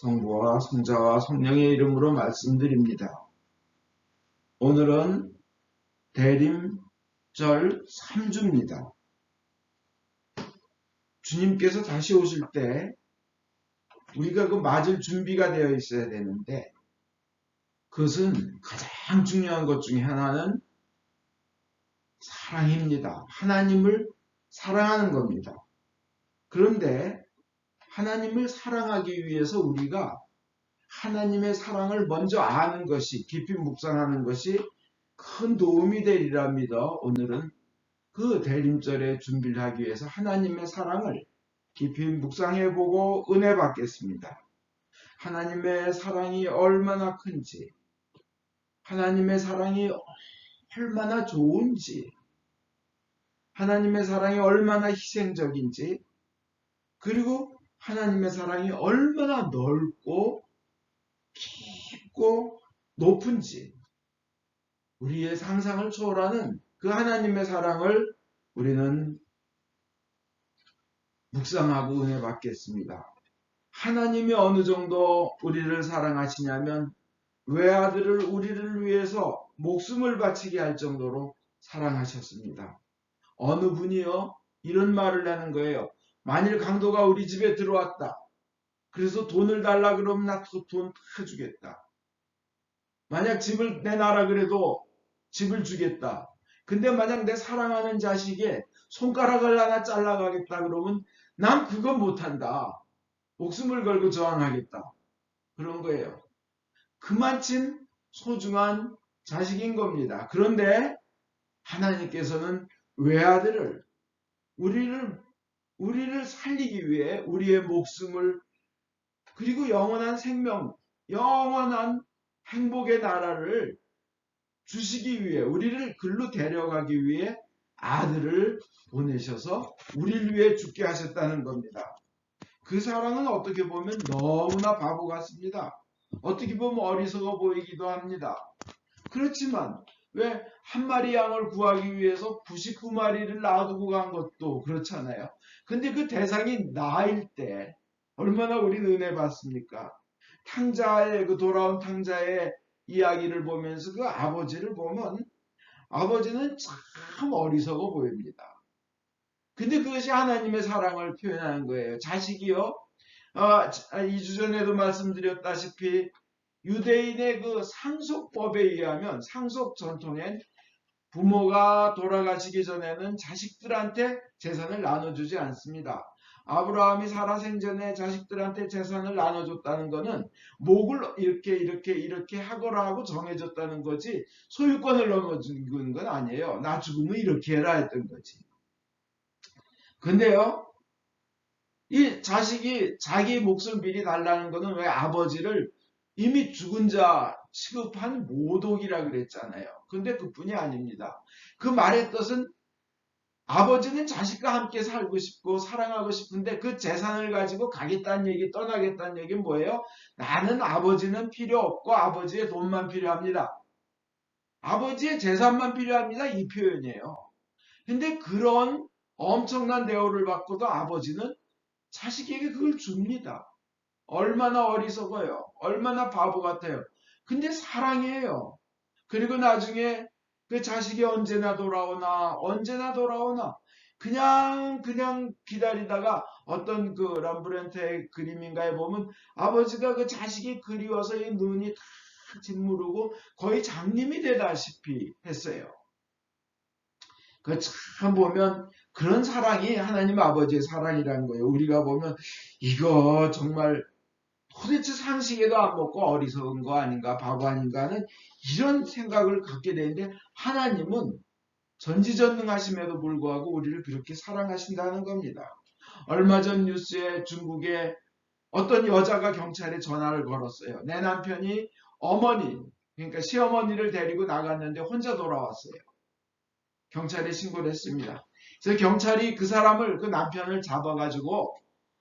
성부와 성자와 성령의 이름으로 말씀드립니다. 오늘은 대림절 3주입니다. 주님께서 다시 오실 때 우리가 그 맞을 준비가 되어 있어야 되는데, 그것은 가장 중요한 것 중에 하나는 사랑입니다. 하나님을 사랑하는 겁니다. 그런데 하나님을 사랑하기 위해서 우리가 하나님의 사랑을 먼저 아는 것이, 깊이 묵상하는 것이 큰 도움이 되리라 믿어 오늘은 그 대림절에 준비를 하기 위해서 하나님의 사랑을 깊이 묵상해보고 은혜 받겠습니다. 하나님의 사랑이 얼마나 큰지, 하나님의 사랑이 얼마나 좋은지, 하나님의 사랑이 얼마나 희생적인지, 그리고 하나님의 사랑이 얼마나 넓고 깊고 높은지, 우리의 상상을 초월하는 그 하나님의 사랑을 우리는 묵상하고 은혜 받겠습니다. 하나님이 어느 정도 우리를 사랑하시냐면 외아들을 우리를 위해서 목숨을 바치게 할 정도로 사랑하셨습니다. 어느 분이요 이런 말을 하는 거예요. 만일 강도가 우리 집에 들어왔다. 그래서 돈을 달라 그러면 나 돈 다 주겠다. 만약 집을 내놔라 그래도 집을 주겠다. 근데 만약 내 사랑하는 자식의 손가락을 하나 잘라가겠다 그러면 난 그거 못한다. 목숨을 걸고 저항하겠다. 그런 거예요. 그만큼 소중한 자식인 겁니다. 그런데 하나님께서는 외아들을 우리를 살리기 위해 우리의 목숨을, 그리고 영원한 생명, 영원한 행복의 나라를 주시기 위해, 우리를 글로 데려가기 위해 아들을 보내셔서 우리를 위해 죽게 하셨다는 겁니다. 그 사랑은 어떻게 보면 너무나 바보 같습니다. 어떻게 보면 어리석어 보이기도 합니다. 그렇지만 왜 한 마리 양을 구하기 위해서 99마리를 놔두고 간 것도 그렇잖아요. 근데 그 대상이 나일 때 얼마나 우리는 은혜 받습니까? 탕자의, 그 돌아온 탕자의 이야기를 보면서 그 아버지를 보면 아버지는 참 어리석어 보입니다. 근데 그것이 하나님의 사랑을 표현하는 거예요. 자식이요. 2주 전에도 말씀드렸다시피 유대인의 그 상속법에 의하면, 상속 전통엔 부모가 돌아가시기 전에는 자식들한테 재산을 나눠주지 않습니다. 아브라함이 살아 생전에 자식들한테 재산을 나눠줬다는 것은 목을 이렇게 하거라 하고 정해줬다는 거지 소유권을 넘어준 건 아니에요. 나 죽으면 이렇게 해라 했던 거지. 근데요, 이 자식이 자기 몫을 미리 달라는 것은 왜 아버지를 이미 죽은 자 취급한 모독이라 그랬잖아요. 근데 그뿐이 아닙니다. 그 말의 뜻은 아버지는 자식과 함께 살고 싶고 사랑하고 싶은데 그 재산을 가지고 가겠다는 얘기, 떠나겠다는 얘기는 뭐예요? 나는 아버지는 필요 없고 아버지의 돈만 필요합니다. 아버지의 재산만 필요합니다. 이 표현이에요. 근데 그런 엄청난 대우를 받고도 아버지는 자식에게 그걸 줍니다. 얼마나 어리석어요. 얼마나 바보 같아요. 근데 사랑이에요. 그리고 나중에 그 자식이 언제나 돌아오나 그냥 기다리다가 어떤 그 람브렌트의 그림인가에 보면 아버지가 그 자식이 그리워서 이 눈이 다 짓무르고 거의 장님이 되다시피 했어요. 그 참 보면 그런 사랑이 하나님 아버지의 사랑이라는 거예요. 우리가 보면 이거 정말 도대체 상식에도 안 먹고 어리석은 거 아닌가, 바보 아닌가 하는 이런 생각을 갖게 되는데, 하나님은 전지전능하심에도 불구하고 우리를 그렇게 사랑하신다는 겁니다. 얼마 전 뉴스에 중국에 어떤 여자가 경찰에 전화를 걸었어요. 내 남편이 어머니, 그러니까 시어머니를 데리고 나갔는데 혼자 돌아왔어요. 경찰에 신고를 했습니다. 그래서 경찰이 그 사람을, 그 남편을 잡아가지고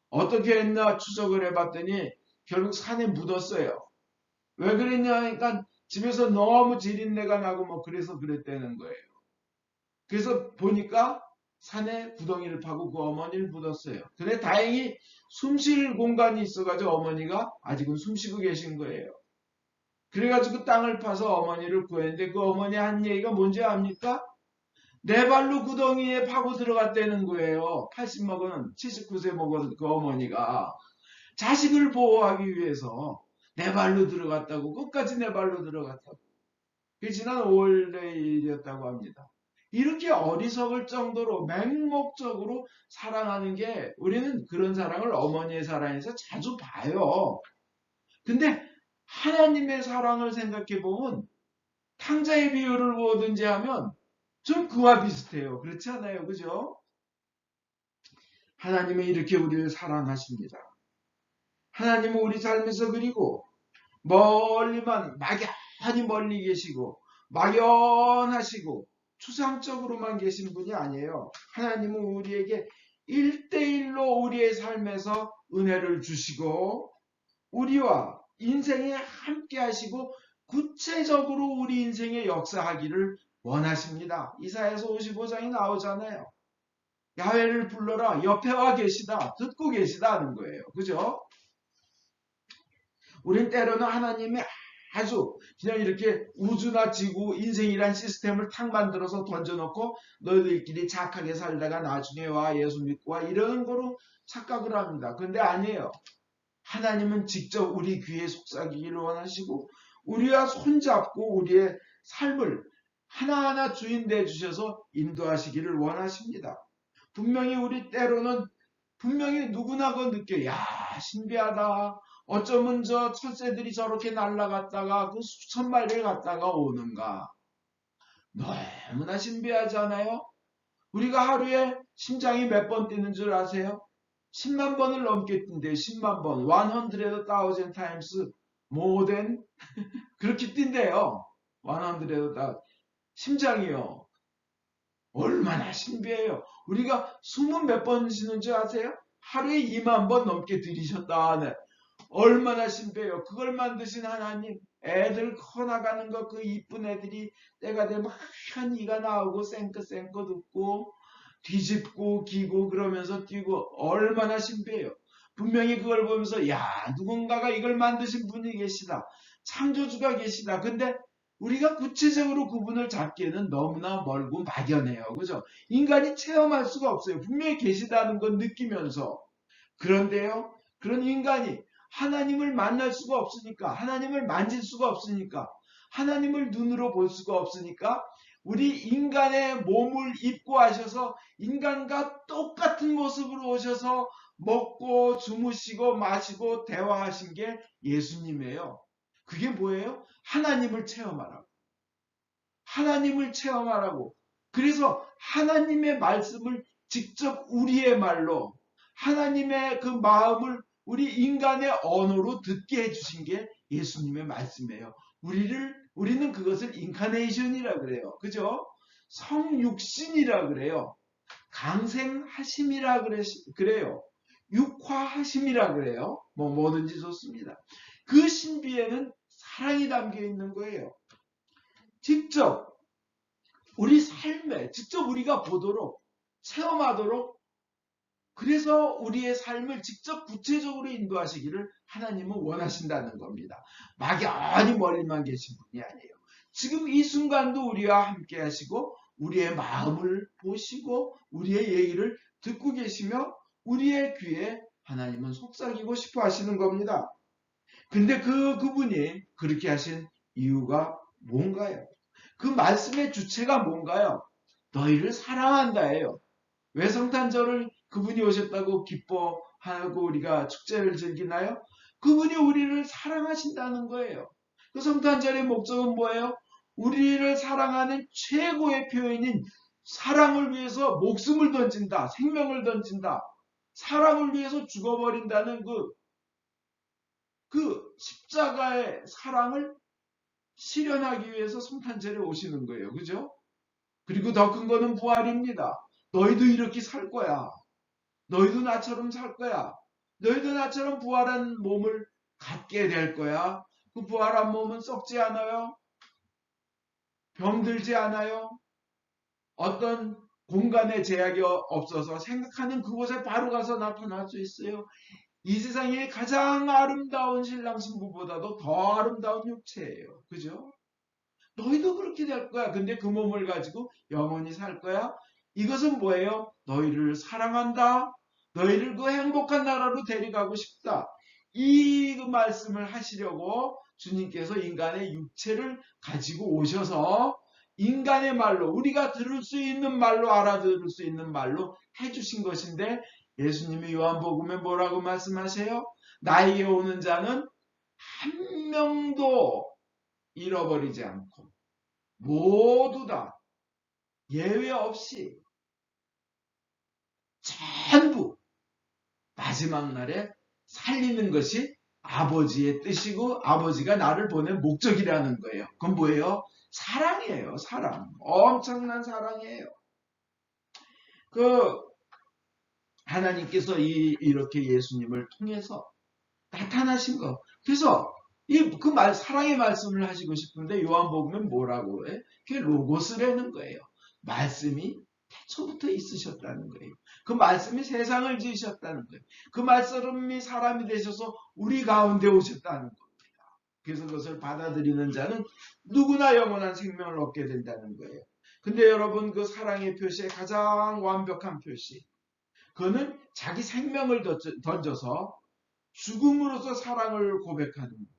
어떻게 했나 추적을 해봤더니 결국 산에 묻었어요. 왜 그랬냐 하니까 집에서 너무 지린내가 나고 뭐 그래서 그랬다는 거예요. 그래서 보니까 산에 구덩이를 파고 그 어머니를 묻었어요. 근데 다행히 숨쉴 공간이 있어가지고 어머니가 아직은 숨쉬고 계신 거예요. 그래가지고 땅을 파서 어머니를 구했는데 그 어머니 한 얘기가 뭔지 압니까? 네 발로 구덩이에 파고 들어갔다는 거예요. 80 먹은, 79세 먹은 그 어머니가 자식을 보호하기 위해서 네 발로 들어갔다고, 끝까지 네 발로 들어갔다고. 그게 지난 5월의 일이었다고 합니다. 이렇게 어리석을 정도로 맹목적으로 사랑하는 게, 우리는 그런 사랑을 어머니의 사랑에서 자주 봐요. 근데 하나님의 사랑을 생각해 보면 탕자의 비유를 뭐든지 하면 좀 그와 비슷해요. 그렇지 않아요? 그죠? 하나님은 이렇게 우리를 사랑하십니다. 하나님은 우리 삶에서, 그리고 멀리만, 막연히 멀리 계시고 막연하시고 추상적으로만 계신 분이 아니에요. 하나님은 우리에게 1대1로 우리의 삶에서 은혜를 주시고 우리와 인생에 함께 하시고 구체적으로 우리 인생에 역사하기를 원하십니다. 이사야서 55장이 나오잖아요. 야훼를 불러라, 옆에 와 계시다, 듣고 계시다는 거예요. 그죠? 우린 때로는 하나님이 아주 그냥 이렇게 우주나 지구, 인생이란 시스템을 탁 만들어서 던져놓고 너희들끼리 착하게 살다가 나중에 와 예수 믿고 와, 이러는 거로 착각을 합니다. 그런데 아니에요. 하나님은 직접 우리 귀에 속삭이기를 원하시고 우리와 손잡고 우리의 삶을 하나하나 주인 되주셔서 인도하시기를 원하십니다. 분명히 우리 때로는, 분명히 누구나 그 느껴요. 야, 신비하다. 어쩌면 저 철새들이 저렇게 날아갔다가 그 수천 마리를 갔다가 오는가. 너무나 신비하지 않아요? 우리가 하루에 심장이 몇 번 뛰는 줄 아세요? 10만 번을 넘게 뛴대요. 10만 번. 100,000 times more than, 그렇게 뛴대요. 100,000, 심장이요. 얼마나 신비해요. 우리가 숨은 몇 번 쉬는 줄 아세요? 하루에 2만 번 넘게 들이셨다. 네. 얼마나 신비해요. 그걸 만드신 하나님, 애들 커나가는 거, 그 이쁜 애들이 때가 되면 하얀 이가 나오고 쌩긋쌩긋 웃고 뒤집고 기고 그러면서 뛰고, 얼마나 신비해요. 분명히 그걸 보면서 야, 누군가가 이걸 만드신 분이 계시다. 창조주가 계시다. 근데 우리가 구체적으로 그분을 잡기에는 너무나 멀고 막연해요. 그죠? 인간이 체험할 수가 없어요. 분명히 계시다는 건 느끼면서. 그런데요, 그런 인간이 하나님을 만날 수가 없으니까, 하나님을 만질 수가 없으니까, 하나님을 눈으로 볼 수가 없으니까 우리 인간의 몸을 입고 하셔서 인간과 똑같은 모습으로 오셔서 먹고 주무시고 마시고 대화하신 게 예수님이에요. 그게 뭐예요? 하나님을 체험하라고. 하나님을 체험하라고. 그래서 하나님의 말씀을 직접 우리의 말로, 하나님의 그 마음을 우리 인간의 언어로 듣게 해주신 게 예수님의 말씀이에요. 우리는 그것을 인카네이션이라 그래요. 그죠? 성육신이라 그래요. 강생하심이라 그래요. 육화하심이라 그래요. 뭐든지 좋습니다. 그 신비에는 사랑이 담겨 있는 거예요. 직접 우리 삶에 직접 우리가 보도록, 체험하도록, 그래서 우리의 삶을 직접 구체적으로 인도하시기를 하나님은 원하신다는 겁니다. 막연히 멀리만 계신 분이 아니에요. 지금 이 순간도 우리와 함께 하시고 우리의 마음을 보시고 우리의 얘기를 듣고 계시며 우리의 귀에 하나님은 속삭이고 싶어 하시는 겁니다. 근데 그분이 그렇게 하신 이유가 뭔가요? 그 말씀의 주체가 뭔가요? 너희를 사랑한다예요. 왜 성탄절을 그분이 오셨다고 기뻐하고 우리가 축제를 즐기나요? 그분이 우리를 사랑하신다는 거예요. 그 성탄절의 목적은 뭐예요? 우리를 사랑하는 최고의 표현인 사랑을 위해서 목숨을 던진다, 생명을 던진다, 사랑을 위해서 죽어버린다는 그 십자가의 사랑을 실현하기 위해서 성탄절에 오시는 거예요. 그죠? 그리고 더 큰 거는 부활입니다. 너희도 이렇게 살 거야. 너희도 나처럼 살 거야. 너희도 나처럼 부활한 몸을 갖게 될 거야. 그 부활한 몸은 썩지 않아요. 병들지 않아요. 어떤 공간에 제약이 없어서 생각하는 그곳에 바로 가서 나타날 수 있어요. 이 세상에 가장 아름다운 신랑 신부보다도 더 아름다운 육체예요. 그죠? 너희도 그렇게 될 거야. 근데 그 몸을 가지고 영원히 살 거야. 이것은 뭐예요? 너희를 사랑한다. 너희를 그 행복한 나라로 데려가고 싶다. 이 말씀을 하시려고 주님께서 인간의 육체를 가지고 오셔서 인간의 말로, 우리가 들을 수 있는 말로, 알아들을 수 있는 말로 해주신 것인데, 예수님이 요한복음에 뭐라고 말씀하세요? 나에게 오는 자는 한 명도 잃어버리지 않고 모두 다 예외 없이 전부 마지막 날에 살리는 것이 아버지의 뜻이고 아버지가 나를 보낸 목적이라는 거예요. 그건 뭐예요? 사랑이에요. 사랑. 엄청난 사랑이에요. 그 하나님께서 이렇게 예수님을 통해서 나타나신 거. 그래서 그 사랑의 말씀을 하시고 싶은데 요한복음은 뭐라고 해? 그게 로고스라는 거예요. 말씀이 태초부터 있으셨다는 거예요. 그 말씀이 세상을 지으셨다는 거예요. 그 말씀이 사람이 되셔서 우리 가운데 오셨다는 겁니다. 그래서 그것을 받아들이는 자는 누구나 영원한 생명을 얻게 된다는 거예요. 근데 여러분, 그 사랑의 표시의 가장 완벽한 표시, 그거는 자기 생명을 던져서 죽음으로써 사랑을 고백하는 거예요.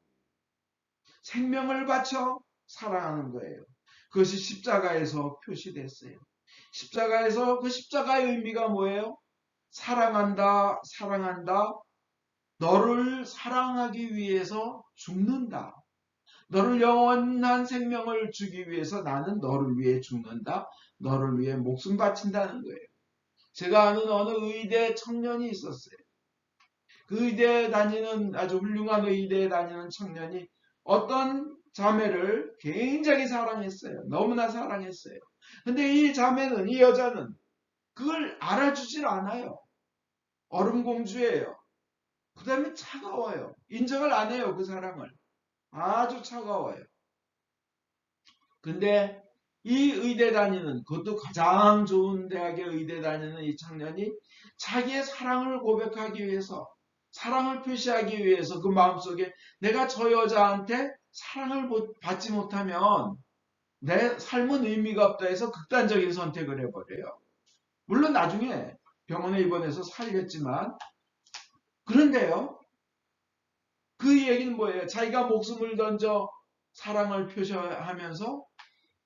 생명을 바쳐 사랑하는 거예요. 그것이 십자가에서 표시됐어요. 십자가에서 그 십자가의 의미가 뭐예요? 사랑한다, 사랑한다. 너를 사랑하기 위해서 죽는다. 너를 영원한 생명을 주기 위해서 나는 너를 위해 죽는다. 너를 위해 목숨 바친다는 거예요. 제가 아는 어느 의대 청년이 있었어요. 그 의대에 다니는, 아주 훌륭한 의대에 다니는 청년이 어떤 자매를 굉장히 사랑했어요. 너무나 사랑했어요. 근데 이 자매는, 이 여자는 그걸 알아주질 않아요. 얼음공주예요. 그 다음에 차가워요. 인정을 안 해요, 그 사랑을. 아주 차가워요. 근데 이 의대 다니는, 그것도 가장 좋은 대학의 의대 다니는 이 청년이 자기의 사랑을 고백하기 위해서, 사랑을 표시하기 위해서 그 마음속에 내가 저 여자한테 사랑을 받지 못하면 내 삶은 의미가 없다 해서 극단적인 선택을 해버려요. 물론 나중에 병원에 입원해서 살렸지만, 그런데요, 그 얘기는 뭐예요? 자기가 목숨을 던져 사랑을 표시하면서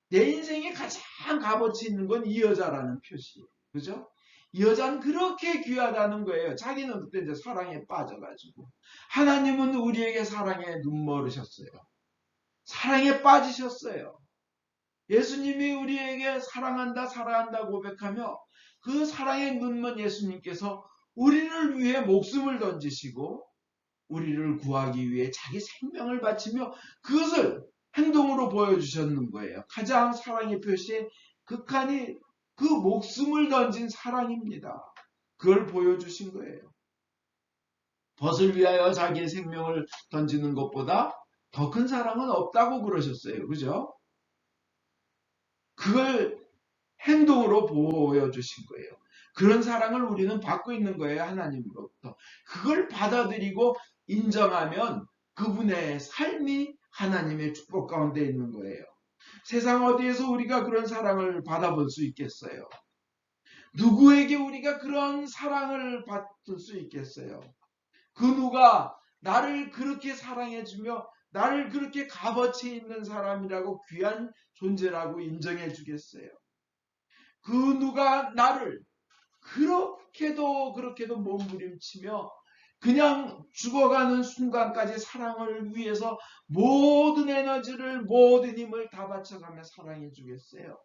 내 인생에 가장 값어치 있는 건 이 여자라는 표시예요. 그죠? 이 여자는 그렇게 귀하다는 거예요. 자기는 그때 이제 사랑에 빠져가지고. 하나님은 우리에게 사랑에 눈멀으셨어요. 사랑에 빠지셨어요. 예수님이 우리에게 사랑한다, 사랑한다 고백하며 그 사랑에 눈먼 예수님께서 우리를 위해 목숨을 던지시고 우리를 구하기 위해 자기 생명을 바치며 그것을 행동으로 보여주셨는 거예요. 가장 사랑의 표시, 극한이 그 목숨을 던진 사랑입니다. 그걸 보여주신 거예요. 벗을 위하여 자기의 생명을 던지는 것보다 더 큰 사랑은 없다고 그러셨어요. 그죠? 그걸 행동으로 보여주신 거예요. 그런 사랑을 우리는 받고 있는 거예요. 하나님으로부터. 그걸 받아들이고 인정하면 그분의 삶이 하나님의 축복 가운데 있는 거예요. 세상 어디에서 우리가 그런 사랑을 받아볼 수 있겠어요? 누구에게 우리가 그런 사랑을 받을 수 있겠어요? 그 누가 나를 그렇게 사랑해주며 나를 그렇게 값어치 있는 사람이라고 귀한 존재라고 인정해 주겠어요? 그 누가 나를 그렇게도 몸부림치며 그냥 죽어가는 순간까지 사랑을 위해서 모든 에너지를, 모든 힘을 다 바쳐가며 사랑해 주겠어요?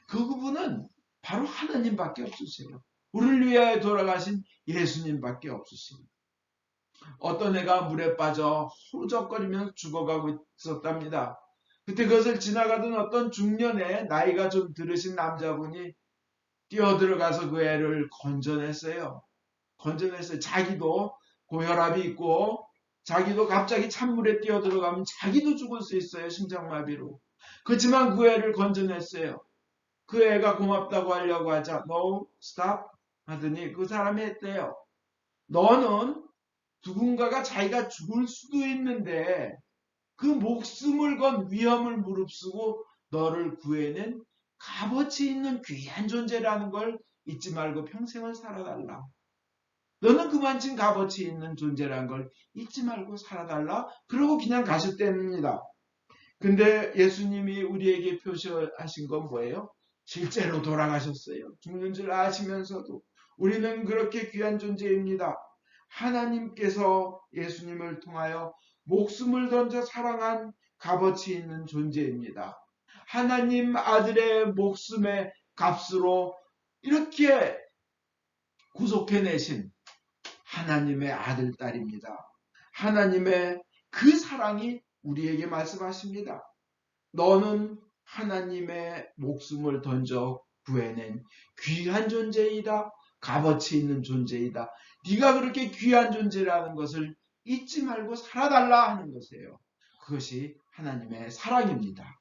그분은 바로 하나님밖에 없으세요. 우리를 위하여 돌아가신 예수님밖에 없으십니다. 어떤 애가 물에 빠져 호적거리면서 죽어가고 있었답니다. 그때 그것을 지나가던 어떤 중년의 나이가 좀 들으신 남자분이 뛰어들어가서 그 애를 건져냈어요. 자기도 고혈압이 있고 자기도 갑자기 찬물에 뛰어들어가면 자기도 죽을 수 있어요. 심장마비로. 그렇지만 그 애를 건져냈어요. 그 애가 고맙다고 하려고 하자 no stop 하더니 그 사람이 했대요. 너는 누군가가 자기가 죽을 수도 있는데 그 목숨을 건 위험을 무릅쓰고 너를 구해낸 값어치 있는 귀한 존재라는 걸 잊지 말고 평생을 살아달라. 너는 그만큼 값어치 있는 존재라는 걸 잊지 말고 살아달라. 그러고 그냥 가셨답니다. 근데 예수님이 우리에게 표시하신 건 뭐예요? 실제로 돌아가셨어요. 죽는 줄 아시면서도 우리는 그렇게 귀한 존재입니다. 하나님께서 예수님을 통하여 목숨을 던져 사랑한 값어치 있는 존재입니다. 하나님 아들의 목숨의 값으로 이렇게 구속해내신 하나님의 아들, 딸입니다. 하나님의 그 사랑이 우리에게 말씀하십니다. 너는 하나님의 목숨을 던져 구해낸 귀한 존재이다. 값어치 있는 존재이다. 네가 그렇게 귀한 존재라는 것을 잊지 말고 살아달라 하는 것이에요. 그것이 하나님의 사랑입니다.